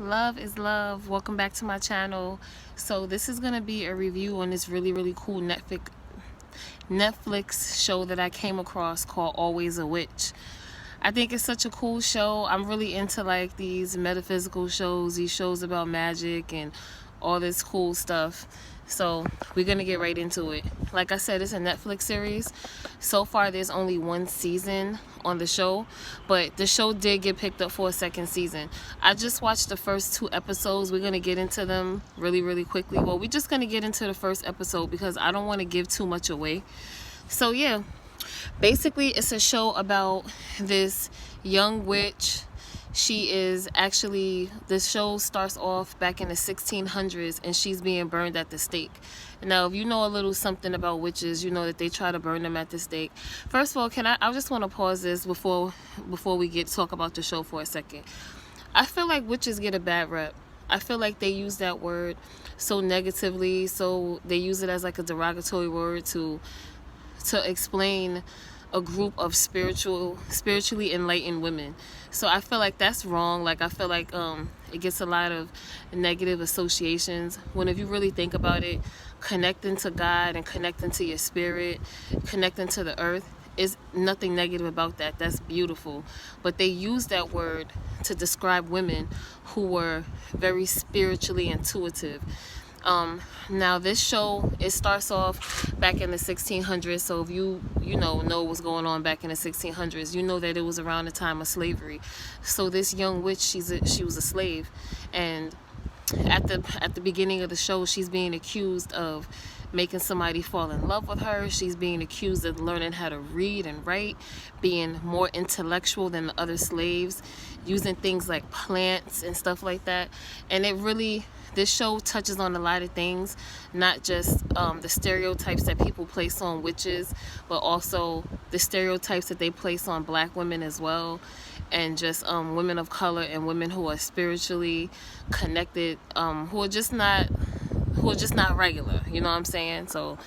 Love is love. Welcome back to my channel. So this is gonna be a review on this really cool Netflix show that I came across called Always a Witch. I think it's such a cool show. I'm really into like these metaphysical shows, these shows about magic and all this cool stuff. So we're gonna get right into it. Like I said, it's a Netflix series. So far there's only one season on the show, but the show did get picked up for a second season. I just watched the first 2 episodes. We're gonna get into them really quickly. Well, we're just gonna get into the first episode because I don't want to give too much away. So yeah, basically it's a show about this young witch. She is actually, the show starts off back in the 1600s and she's being burned at the stake. Now if you know a little something about witches, you know that they try to burn them at the stake. First of all, I just want to pause this before we get talk about the show for a second. I feel like witches get a bad rep. I feel like they use that word so negatively, so they use it as like a derogatory word to explain a group of spiritually enlightened women. So I feel like that's wrong. Like I feel like it gets a lot of negative associations when, if you really think about it, connecting to God and connecting to your spirit, connecting to the earth, is nothing negative about that. That's beautiful. But they use that word to describe women who were very spiritually intuitive. Now this show, it starts off back in the 1600s. So if you know what's going on back in the 1600s, you know that it was around the time of slavery. So this young witch, she was a slave, and at the beginning of the show, she's being accused of making somebody fall in love with her. She's being accused of learning how to read and write, being more intellectual than the other slaves, using things like plants and stuff like that. And this show touches on a lot of things, not just the stereotypes that people place on witches, but also the stereotypes that they place on black women as well, and just women of color and women who are spiritually connected, who are just not regular, you know what I'm saying? So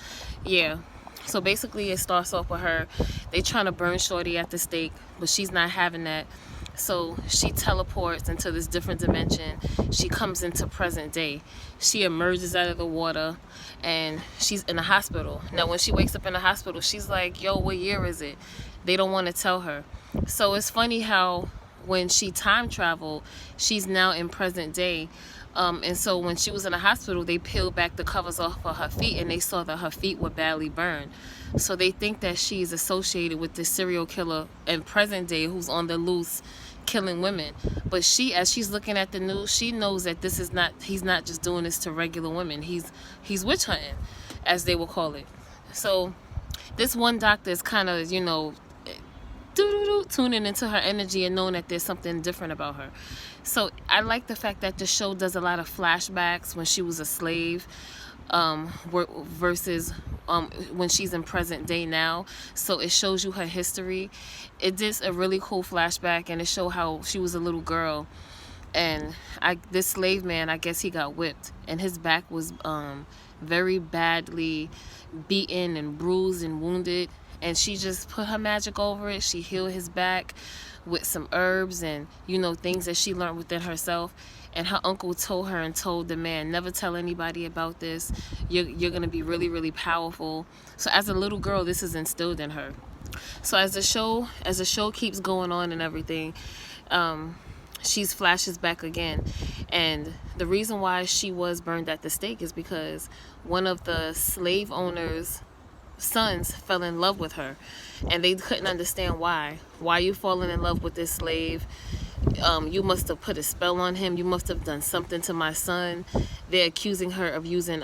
yeah, so basically it starts off with her, they trying to burn shorty at the stake, but she's not having that. So she teleports into this different dimension. She comes into present day. She emerges out of the water and she's in the hospital. Now when she wakes up in the hospital, she's like, yo, what year is it? They don't want to tell her. So it's funny how when she time traveled, she's now in present day. And so when she was in the hospital, they peeled back the covers off of her feet and they saw that her feet were badly burned. So they think that she's associated with this serial killer in present day who's on the loose killing women. But as she's looking at the news, she knows that he's not just doing this to regular women. He's witch hunting, as they will call it. So this one doctor is kind of, tuning into her energy and knowing that there's something different about her. So I like the fact that the show does a lot of flashbacks when she was a slave, versus when she's in present day now. So it shows you her history. It did a really cool flashback, and it showed how she was a little girl, and this slave man, I guess he got whipped, and his back was very badly beaten and bruised and wounded, and she just put her magic over it. She healed his back with some herbs and things that she learned within herself. And her uncle told the man, never tell anybody about this. You're gonna be really powerful. So as a little girl, this is instilled in her. So as the show keeps going on and everything, she flashes back again, and the reason why she was burned at the stake is because one of the slave owners' sons fell in love with her, and they couldn't understand why you falling in love with this slave. You must have put a spell on him. You must have done something to my son. They're accusing her of using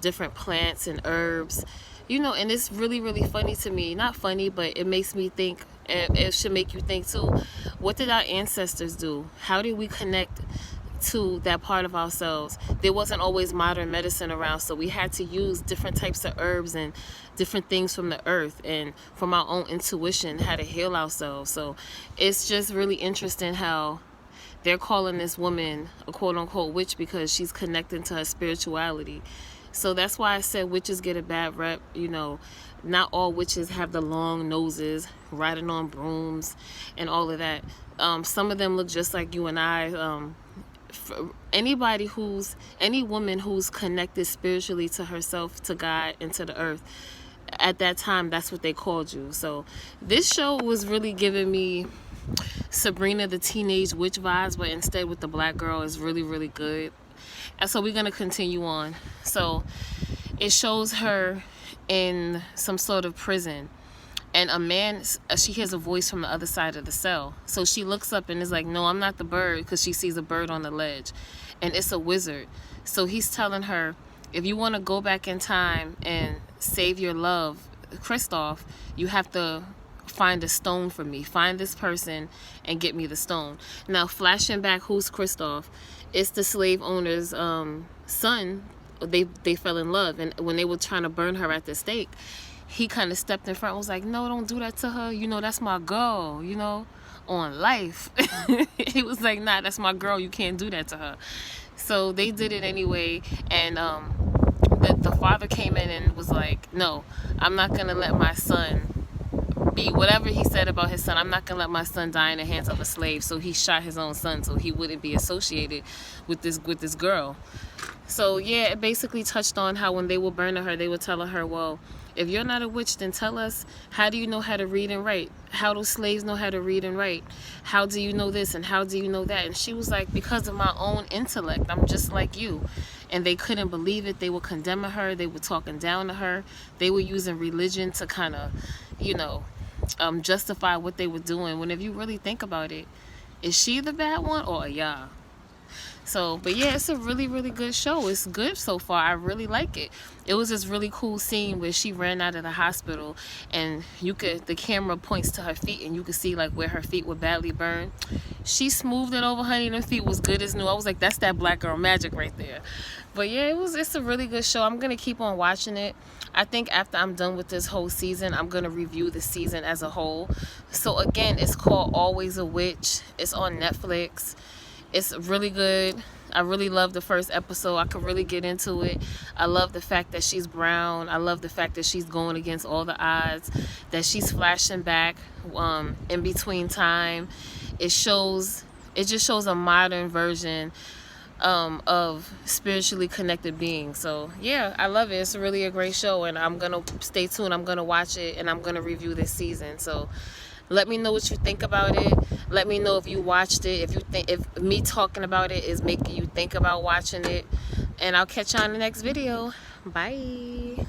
different plants and herbs, and it's really funny to me. Not funny, but it makes me think, and it should make you think too. What did our ancestors do? How did we connect to that part of ourselves? There wasn't always modern medicine around, so we had to use different types of herbs and different things from the earth and from our own intuition how to heal ourselves. So it's just really interesting how they're calling this woman a quote-unquote witch because she's connecting to her spirituality. So that's why I said witches get a bad rep. Not all witches have the long noses, riding on brooms and all of that. Some of them look just like you and I. any woman who's connected spiritually to herself, to God, and to the earth, at that time, that's what they called you. So this show was really giving me Sabrina the Teenage Witch vibes, but instead with the black girl. Is really, really good. And so we're going to continue on. So it shows her in some sort of prison, and a man, she hears a voice from the other side of the cell. So she looks up and is like, no, I'm not the bird, because she sees a bird on the ledge, and it's a wizard. So he's telling her, if you want to go back in time and save your love, Kristoff, you have to find a stone for me. Find this person and get me the stone. Now, flashing back, who's Kristoff? It's the slave owner's son. They fell in love, and when they were trying to burn her at the stake, he kind of stepped in front and was like, no, don't do that to her. You know, that's my girl, you know, on life. He was like, nah, that's my girl. You can't do that to her. So they did it anyway, and the father came in and was like, no, I'm not going to let my son be, whatever he said about his son, I'm not going to let my son die in the hands of a slave. So he shot his own son so he wouldn't be associated with this girl. So yeah, it basically touched on how when they were burning her, they were telling her, well, if you're not a witch, then tell us, how do you know how to read and write? How do slaves know how to read and write? How do you know this and how do you know that? And she was like, because of my own intellect, I'm just like you. And they couldn't believe it. They were condemning her. They were talking down to her. They were using religion to kind of, you know, justify what they were doing. When if you really think about it, is she the bad one or y'all? So, but yeah, it's a really, really good show. It's good so far. I really like it. It was this really cool scene where she ran out of the hospital, and the camera points to her feet, and you could see like where her feet were badly burned. She smoothed it over, honey. Them feet was good as new. I was like, that's that black girl magic right there. But yeah, it's a really good show. I'm gonna keep on watching it. I think after I'm done with this whole season, I'm gonna review the season as a whole. So again, it's called Always a Witch. It's on Netflix. It's really good. I really love the first episode. I could really get into it. I love the fact that she's brown. I love the fact that she's going against all the odds, that she's flashing back in between time. It just shows a modern version of spiritually connected beings. So yeah, I love it. It's really a great show, and I'm gonna stay tuned. I'm gonna watch it, and I'm gonna review this season. So let me know what you think about it. Let me know if you watched it, if me talking about it is making you think about watching it. And I'll catch you on the next video. Bye.